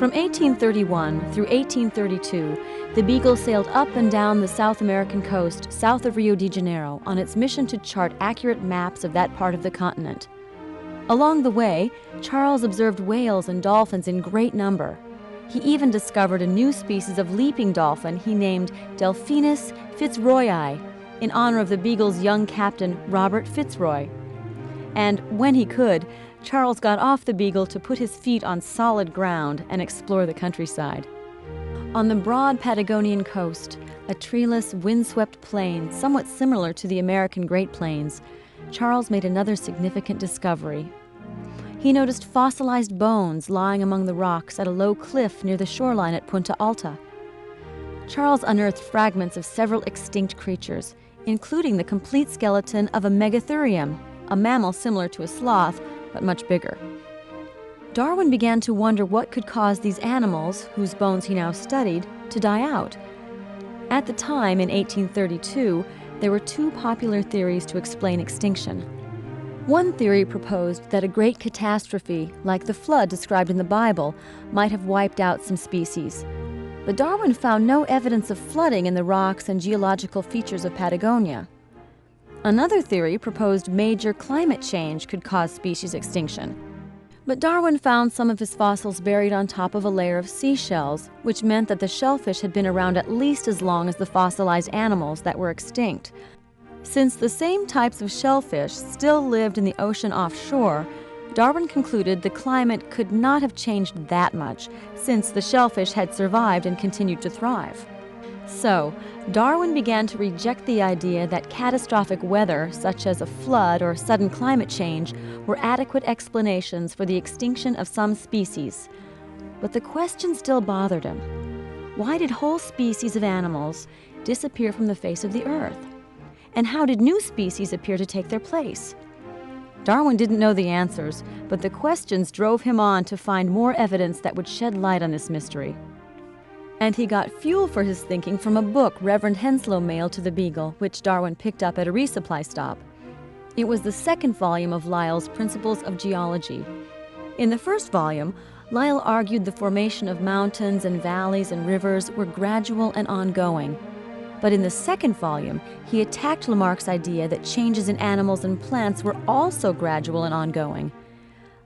From 1831 through 1832, the Beagle sailed up and down the South American coast south of Rio de Janeiro on its mission to chart accurate maps of that part of the continent. Along the way, Charles observed whales and dolphins in great number. He even discovered a new species of leaping dolphin he named Delphinus fitzroyi, in honor of the Beagle's young captain, Robert Fitzroy. And when he could, Charles got off the Beagle to put his feet on solid ground and explore the countryside. On the broad Patagonian coast, a treeless, windswept plain somewhat similar to the American Great Plains, Charles made another significant discovery. He noticed fossilized bones lying among the rocks at a low cliff near the shoreline at Punta Alta. Charles unearthed fragments of several extinct creatures, including the complete skeleton of a megatherium, a mammal similar to a sloth, but much bigger. Darwin began to wonder what could cause these animals, whose bones he now studied, to die out. At the time, in 1832, there were two popular theories to explain extinction. One theory proposed that a great catastrophe, like the flood described in the Bible, might have wiped out some species. But Darwin found no evidence of flooding in the rocks and geological features of Patagonia. Another theory proposed major climate change could cause species extinction. But Darwin found some of his fossils buried on top of a layer of seashells, which meant that the shellfish had been around at least as long as the fossilized animals that were extinct. Since the same types of shellfish still lived in the ocean offshore, Darwin concluded the climate could not have changed that much, since the shellfish had survived and continued to thrive. So, Darwin began to reject the idea that catastrophic weather, such as a flood or sudden climate change, were adequate explanations for the extinction of some species. But the question still bothered him. Why did whole species of animals disappear from the face of the earth? And how did new species appear to take their place? Darwin didn't know the answers, but the questions drove him on to find more evidence that would shed light on this mystery. And he got fuel for his thinking from a book Reverend Henslow mailed to the Beagle, which Darwin picked up at a resupply stop. It was the second volume of Lyell's Principles of Geology. In the first volume, Lyell argued the formation of mountains and valleys and rivers were gradual and ongoing. But in the second volume, he attacked Lamarck's idea that changes in animals and plants were also gradual and ongoing.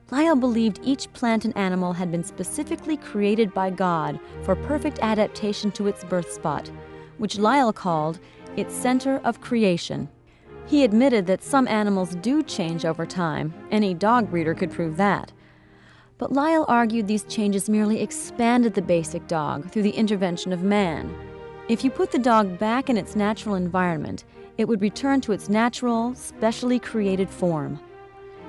Lyell believed each plant and animal had been specifically created by God for perfect adaptation to its birth spot, which Lyell called its center of creation. He admitted that some animals do change over time. Any dog breeder could prove that. But Lyell argued these changes merely expanded the basic dog through the intervention of man. If you put the dog back in its natural environment, it would return to its natural, specially created form.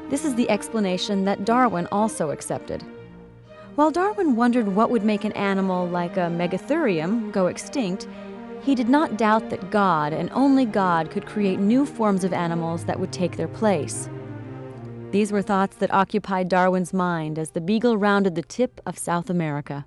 This is the explanation that Darwin also accepted. While Darwin wondered what would make an animal like a megatherium go extinct, he did not doubt that God and only God could create new forms of animals that would take their place. These were thoughts that occupied Darwin's mind as the Beagle rounded the tip of South America.